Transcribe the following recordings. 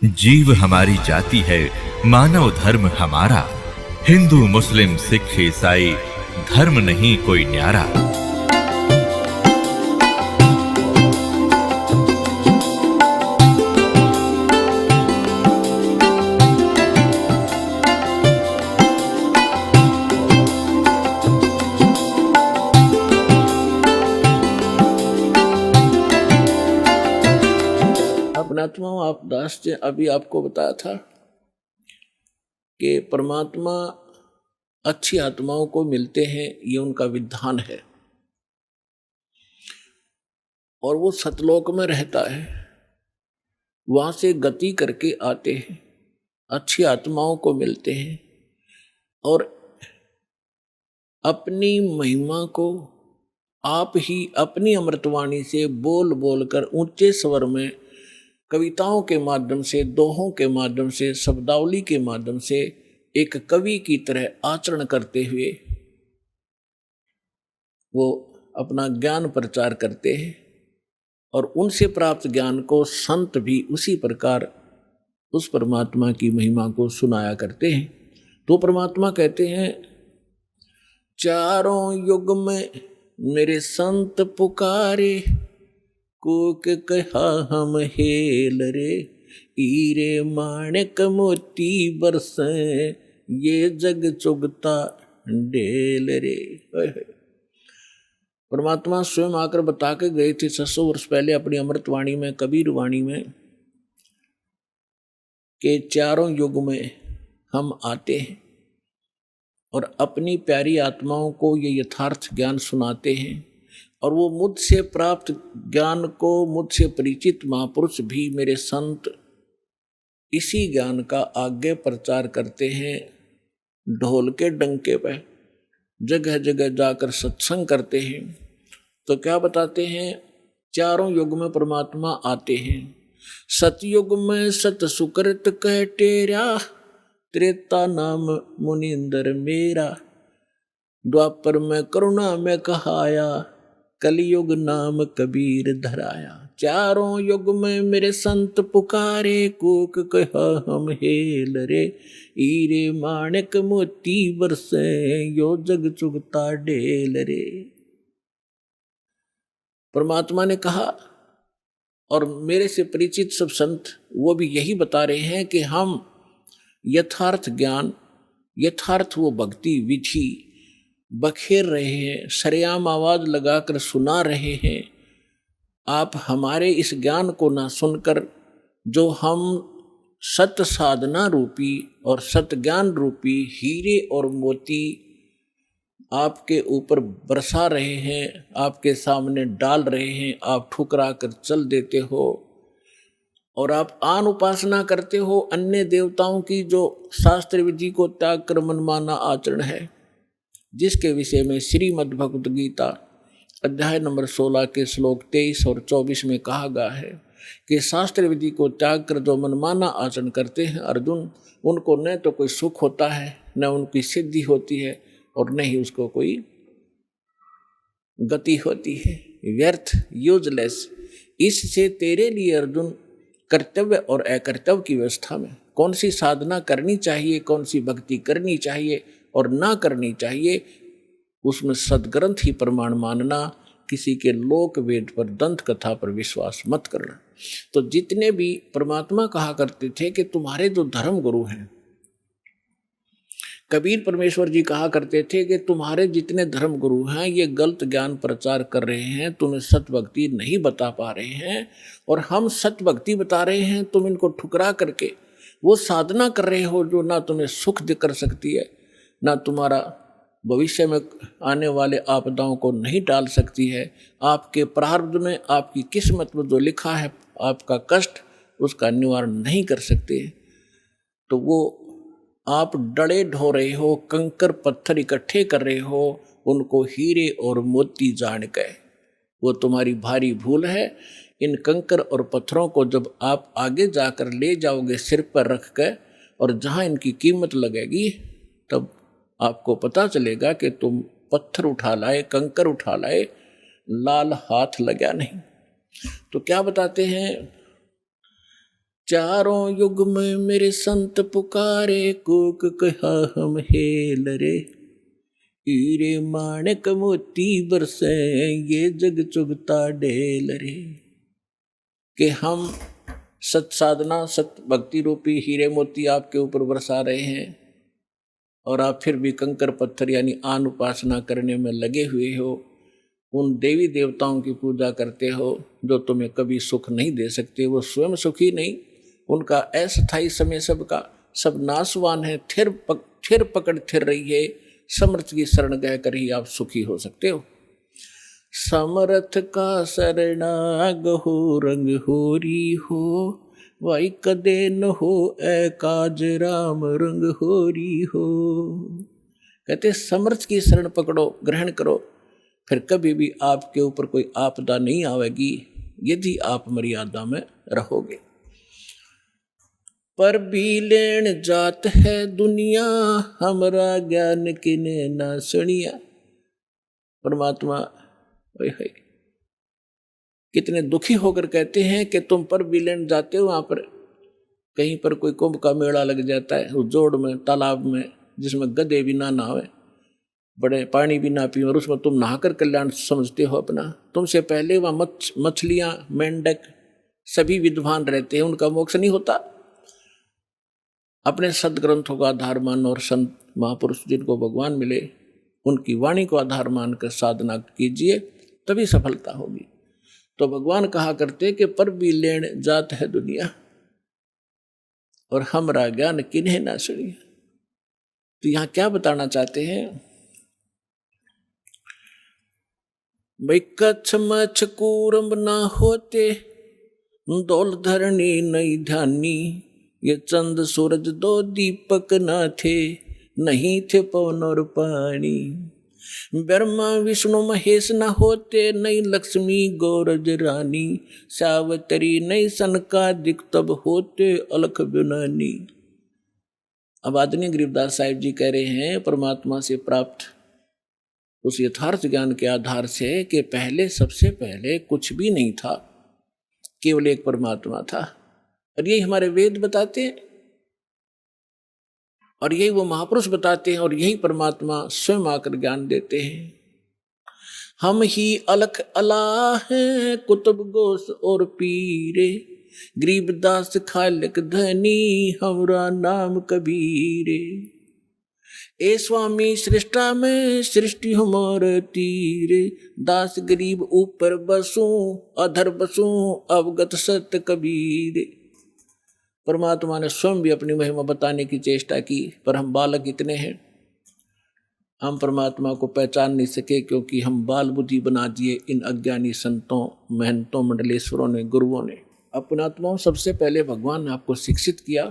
जीव हमारी जाति है, मानव धर्म हमारा। हिंदू मुस्लिम सिख ईसाई धर्म नहीं कोई न्यारा। अपनात्माओं, आप दास जी अभी आपको बताया था कि परमात्मा अच्छी आत्माओं को मिलते हैं, ये उनका विधान है। और वो सतलोक में रहता है, वहां से गति करके आते हैं, अच्छी आत्माओं को मिलते हैं और अपनी महिमा को आप ही अपनी अमृतवाणी से बोल बोल कर ऊंचे स्वर में, कविताओं के माध्यम से, दोहों के माध्यम से, शब्दावली के माध्यम से एक कवि की तरह आचरण करते हुए वो अपना ज्ञान प्रचार करते हैं और उनसे प्राप्त ज्ञान को संत भी उसी प्रकार उस परमात्मा की महिमा को सुनाया करते हैं। तो परमात्मा कहते हैं, चारों युग में मेरे संत पुकारे, कोक कहा हम हेल रे, हीरे माणिक मोती बरसे, ये जग चुगता ढेल रे। परमात्मा स्वयं आकर बता के गए थे 600 वर्ष पहले अपनी अमृतवाणी में, कबीर वाणी में, कि चारों युग में हम आते हैं और अपनी प्यारी आत्माओं को ये यथार्थ ज्ञान सुनाते हैं और वो मुझसे प्राप्त ज्ञान को, मुझसे परिचित महापुरुष भी मेरे संत इसी ज्ञान का आगे प्रचार करते हैं। ढोल के डंके पे जगह जगह जाकर सत्संग करते हैं। तो क्या बताते हैं, चारों युग में परमात्मा आते हैं। सतयुग में सत सुकृत कह टेरा, त्रेता नाम मुनिंदर मेरा, द्वापर में करुणा में कहाया, कलयुग नाम कबीर धराया। चारों युग में मेरे संत पुकारे, कोक कहा हम हेल रे, हीरे माणिक मोती बरसे, यो जग चुगता ढेल रे। परमात्मा ने कहा और मेरे से परिचित सब संत वो भी यही बता रहे हैं कि हम यथार्थ ज्ञान, यथार्थ वो भक्ति विधि बखेर रहे हैं, सरेआम आवाज लगाकर सुना रहे हैं। आप हमारे इस ज्ञान को ना सुनकर जो हम सत साधना रूपी और सत ज्ञान रूपी हीरे और मोती आपके ऊपर बरसा रहे हैं, आपके सामने डाल रहे हैं, आप ठुकरा कर चल देते हो और आप आन उपासना करते हो अन्य देवताओं की, जो शास्त्र विधि को त्याग कर मनमाना आचरण है, जिसके विषय में श्रीमद् भगवद गीता अध्याय नंबर 16 के श्लोक 23 और 24 में कहा गया है कि शास्त्र विधि को त्याग कर जो मनमाना आचरण करते हैं अर्जुन, उनको न तो कोई सुख होता है, न उनकी सिद्धि होती है और न ही उसको कोई गति होती है। व्यर्थ, यूजलेस। इससे तेरे लिए अर्जुन कर्तव्य और अकर्तव्य की व्यवस्था में कौन सी साधना करनी चाहिए, कौन सी भक्ति करनी चाहिए और ना करनी चाहिए, उसमें सदग्रंथ ही प्रमाण मानना, किसी के लोक वेद पर, दंत कथा पर विश्वास मत करना। तो जितने भी परमात्मा कहा करते थे कि तुम्हारे जो धर्म गुरु हैं, कबीर परमेश्वर जी कहा करते थे कि तुम्हारे जितने धर्म गुरु हैं ये गलत ज्ञान प्रचार कर रहे हैं, तुम्हें सत भक्ति नहीं बता पा रहे हैं और हम सत भक्ति बता रहे हैं, तुम इनको ठुकरा करके वो साधना कर रहे हो जो ना तुम्हें सुख कर सकती है, ना तुम्हारा भविष्य में आने वाले आपदाओं को नहीं टाल सकती है। आपके प्रारब्ध में, आपकी किस्मत में जो लिखा है आपका कष्ट, उसका निवारण नहीं कर सकते। तो वो आप डड़े ढो रहे हो, कंकर पत्थर इकट्ठे कर रहे हो, उनको हीरे और मोती जान के, वो तुम्हारी भारी भूल है। इन कंकर और पत्थरों को जब आप आगे जाकर ले जाओगे सिर पर रख कर, और जहाँ इनकी कीमत लगेगी तब आपको पता चलेगा कि तुम पत्थर उठा लाए, कंकर उठा लाए, लाल हाथ लगा नहीं। तो क्या बताते हैं, चारों युग में मेरे संत पुकारे, कोक कहा हम हेल रे। हीरे माणिक मोती बरसे, ये जग चुगता ढेल रे। कि हम सत साधना सत भक्ति रूपी हीरे मोती आपके ऊपर बरसा रहे हैं, और आप फिर भी कंकर पत्थर यानी आन उपासना करने में लगे हुए हो। उन देवी देवताओं की पूजा करते हो जो तुम्हें कभी सुख नहीं दे सकते। वो स्वयं सुखी नहीं, उनका अस्थायी समय सबका सब नाशवान है। थिर पकड़ थिर रही है, समर्थ की शरण गह कर ही आप सुखी हो सकते हो। समर्थ का शरणाग हो, रंग होरी हो, वाई कदे न हो ए काज राम रंग होरी हो। कहते समर्थ की शरण पकड़ो, ग्रहण करो, फिर कभी भी आपके ऊपर कोई आपदा नहीं आवेगी यदि आप मर्यादा में रहोगे। पर भी लेन जात है दुनिया, हमरा ज्ञान किने ना सुनिया। परमात्मा कितने दुखी होकर कहते हैं कि तुम पर भी लेन जाते हो, वहां पर कहीं पर कोई कुंभ का मेला लग जाता है, उस जोड़ में तालाब में जिसमें गधे भी ना नहावे, बड़े पानी भी ना पिए, और उसमें तुम नहाकर कल्याण समझते हो अपना। तुमसे पहले वहां मछलियां मेंढक सभी विद्वान रहते हैं, उनका मोक्ष नहीं होता। अपने सदग्रंथों का आधार मान और संत महापुरुष जिनको भगवान मिले उनकी वाणी को आधार मानकर साधना कीजिए, तभी सफलता होगी। तो भगवान कहा करते कि पर भी लेन जात है दुनिया, और हमरा ज्ञान किन्हें ना सुनिए। तो यहां क्या बताना चाहते हैं भाई, कच्छ मच्छ कूरम ना होते, दौल धरनी नहीं ध्यानी, ये चंद सूरज दो दीपक ना थे, नहीं थे पवन और पानी। ब्रह्मा विष्णु महेश न होते, नहीं लक्ष्मी गौरज रानी, सावतरी नहीं सनकादिक तब होते अलख बिनानी। अब आदरणीय गरीबदास साहिब जी कह रहे हैं परमात्मा से प्राप्त उस यथार्थ ज्ञान के आधार से कि पहले सबसे पहले कुछ भी नहीं था, केवल एक परमात्मा था। और यही हमारे वेद बताते हैं, और यही वो महापुरुष बताते हैं, और यही परमात्मा स्वयं आकर ज्ञान देते हैं। हम ही अलख अला हैं, कुतुब गोस और पीरे, गरीबदास खालिक धनी, हमरा नाम कबीरे। ए स्वामी सृष्टा में सृष्टि हमारे तीरे, दास गरीब ऊपर बसूं, अधर बसूं, अवगत सत्य कबीरे। परमात्मा ने स्वयं भी अपनी महिमा बताने की चेष्टा की, पर हम बालक इतने हैं, हम परमात्मा को पहचान नहीं सके, क्योंकि हम बाल बुद्धि बना दिए इन अज्ञानी संतों, महंतों, मंडलेश्वरों ने, गुरुओं ने। अपनात्माओं, सबसे पहले भगवान ने आपको शिक्षित किया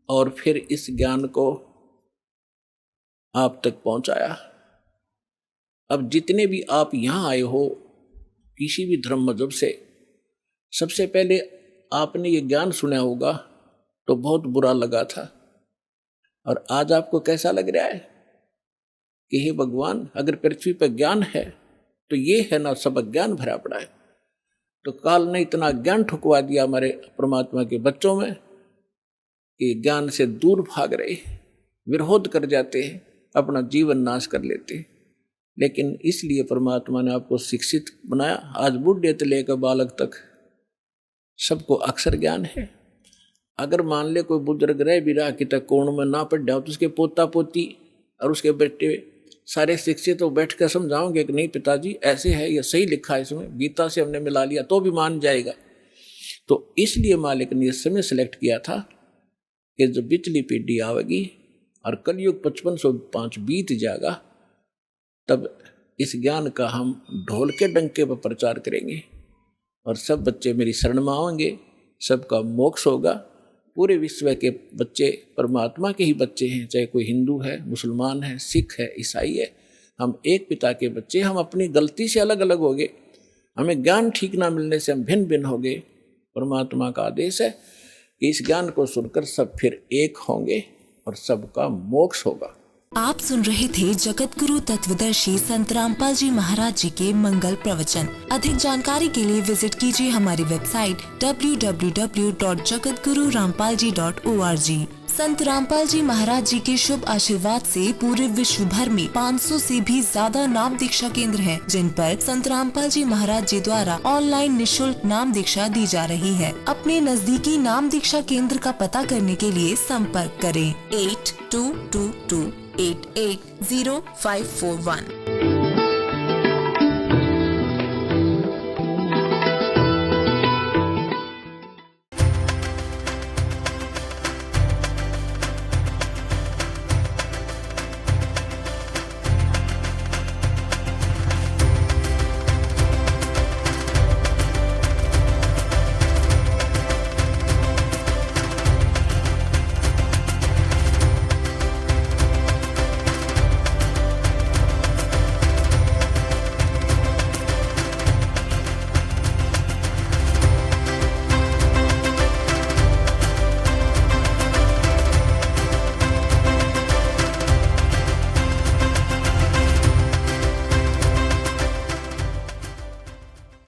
और फिर इस ज्ञान को आप तक पहुंचाया। अब जितने भी आप यहां आए हो किसी भी धर्म मजहब से, सबसे पहले आपने ये ज्ञान सुना होगा तो बहुत बुरा लगा था, और आज आपको कैसा लग रहा है कि हे भगवान, अगर पृथ्वी पर ज्ञान है तो ये है ना, सब अज्ञान भरा पड़ा है। तो काल ने इतना ज्ञान ठुकवा दिया हमारे परमात्मा के बच्चों में कि ज्ञान से दूर भाग रहे, विरोध कर जाते हैं, अपना जीवन नाश कर लेते हैं। लेकिन इसलिए परमात्मा ने आपको शिक्षित बनाया। आज बूढ़े से लेकर बालक तक सबको अक्षर ज्ञान है। अगर मान ले कोई बुजुर्ग रह भी रहा कि तक कोण में ना पढ़ जाओ, तो उसके पोता पोती और उसके बेटे सारे शिक्षित तो बैठ कर समझाओगे कि नहीं पिताजी ऐसे है, ये सही लिखा है, इसमें गीता से हमने मिला लिया, तो भी मान जाएगा। तो इसलिए मालिक ने इस समय सेलेक्ट किया था कि जब बिचली पीढ़ी आवेगी और कलयुग 5505 बीत जाएगा, तब इस ज्ञान का हम ढोल के डंके पर प्रचार करेंगे और सब बच्चे मेरी शरण में आएंगे, सबका मोक्ष होगा। पूरे विश्व के बच्चे परमात्मा के ही बच्चे हैं, चाहे कोई हिंदू है, मुसलमान है, सिख है, ईसाई है, हम एक पिता के बच्चे। हम अपनी गलती से अलग अलग हो गए, हमें ज्ञान ठीक ना मिलने से हम भिन्न भिन्न हो गए। परमात्मा का आदेश है कि इस ज्ञान को सुनकर सब फिर एक होंगे और सबका मोक्ष होगा। आप सुन रहे थे जगत गुरु तत्वदर्शी संत रामपाल जी महाराज जी के मंगल प्रवचन। अधिक जानकारी के लिए विजिट कीजिए हमारी वेबसाइट www.jagatgururampalji.org। संत रामपाल जी महाराज जी के शुभ आशीर्वाद से पूरे विश्व भर में 500 से भी ज्यादा नाम दीक्षा केंद्र हैं, जिन पर संत रामपाल जी महाराज जी द्वारा ऑनलाइन निशुल्क नाम दीक्षा दी जा रही है। अपने नजदीकी नाम दीक्षा केंद्र का पता करने के लिए संपर्क करें 8222880541।